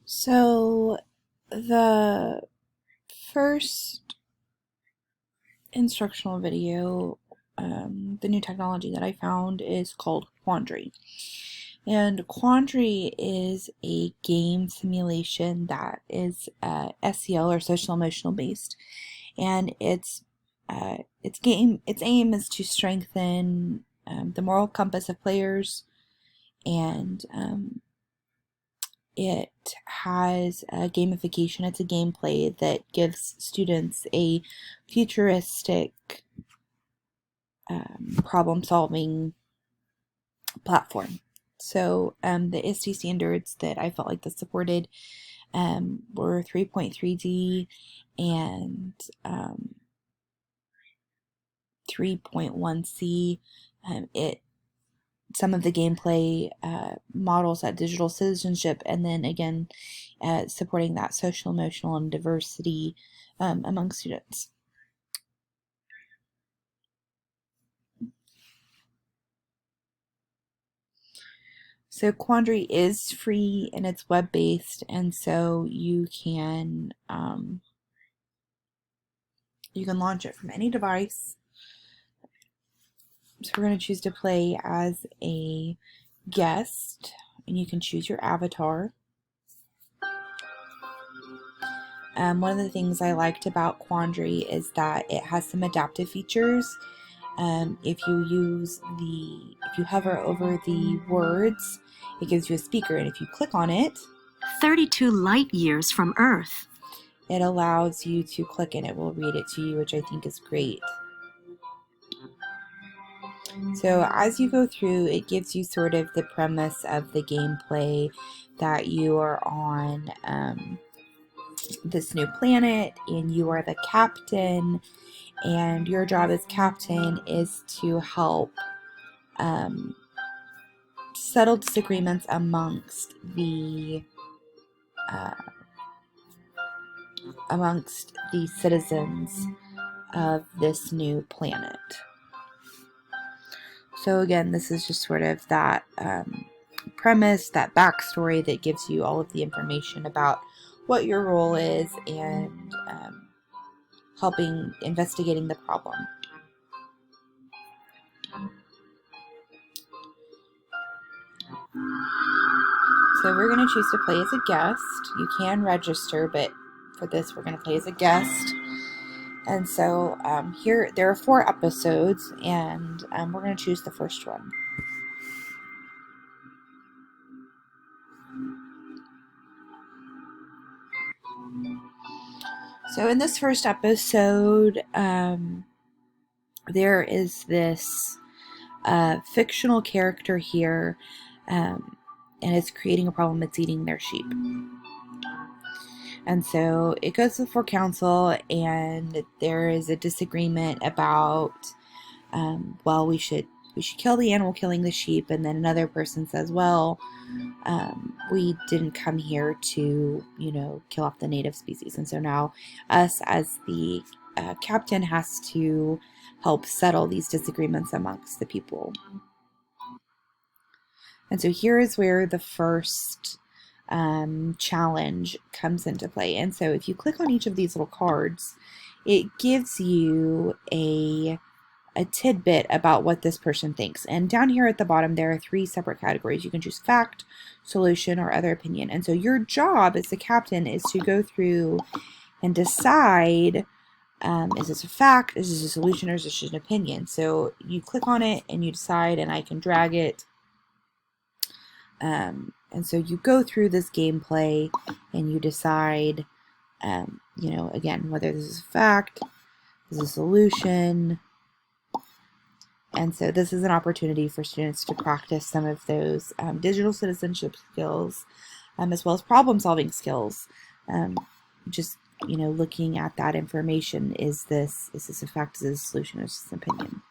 So the first instructional video, the new technology that I found is called Quandry. And Quandry is a game simulation that is SEL or social emotional based, and its aim is to strengthen the moral compass of players, and it has a gamification. It's a gameplay that gives students a futuristic problem-solving platform. So the ISTE standards that I felt like this supported were 3.3D and 3.1C. Some of the gameplay models that digital citizenship, and then again supporting that social, emotional, and diversity among students. So Quandry is free and it's web-based, and so you can launch it from any device. So we're going to choose to play as a guest, and you can choose your avatar. One of the things I liked about Quandry is that it has some adaptive features. If you hover over the words, it gives you a speaker, and if you click on it, 32 light years from Earth. It allows you to click and it will read it to you, which I think is great. So as you go through, it gives you sort of the premise of the gameplay, that you are on this new planet and you are the captain, and your job as captain is to help settle disagreements amongst the citizens of this new planet. So again, this is just sort of that premise, that backstory that gives you all of the information about what your role is and investigating the problem. So we're going to choose to play as a guest. You can register, but for this we're going to play as a guest. And so here there are 4 episodes, and we're going to choose the first one. So in this first episode, there is this fictional character here, and it's creating a problem. It's eating their sheep. And so it goes before council, and there is a disagreement about, well, we should kill the animal killing the sheep. And then another person says, well, we didn't come here to, kill off the native species. And so now us as the captain has to help settle these disagreements amongst the people. And so here is where the first challenge comes into play. And so if you click on each of these little cards, it gives you a tidbit about what this person thinks. And down here at the bottom, there are 3 separate categories. You can choose fact, solution, or other opinion. And so your job as the captain is to go through and decide, is this a fact, is this a solution, or is this just an opinion? So you click on it and you decide, and I can drag it. And so you go through this gameplay and you decide, again, whether this is a fact, this is a solution. And so this is an opportunity for students to practice some of those digital citizenship skills, as well as problem-solving skills. Just, looking at that information. Is this a fact, is this a solution, or is this an opinion?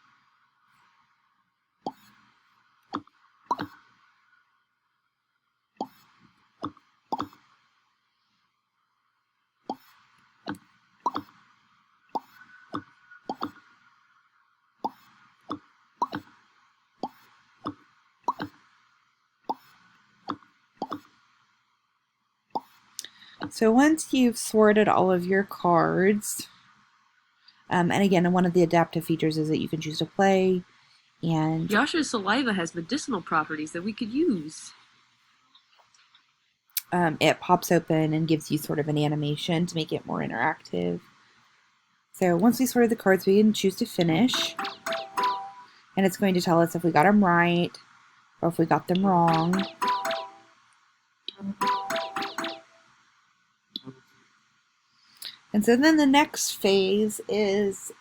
So once you've sorted all of your cards, and again, one of the adaptive features is that you can choose to play, and Yasha's saliva has medicinal properties that we could use. it pops open and gives you sort of an animation to make it more interactive. So once we sorted the cards, we can choose to finish, and it's going to tell us if we got them right or if we got them wrong. And so then the next phase is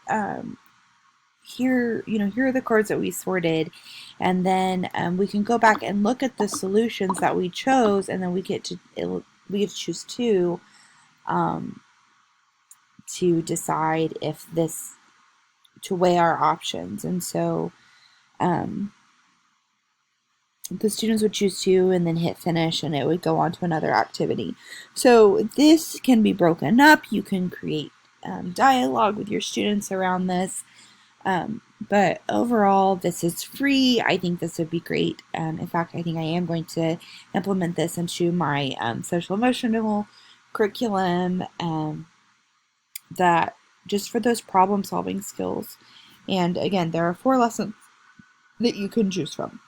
here are the cards that we sorted, and then we can go back and look at the solutions that we chose, and then we get to choose two to decide if to weigh our options. And so the students would choose two and then hit finish, and it would go on to another activity. So this can be broken up. You can create dialogue with your students around this. But overall, this is free. I think this would be great. In fact, I think I am going to implement this into my social emotional curriculum, that just for those problem solving skills. And again, there are 4 lessons that you can choose from.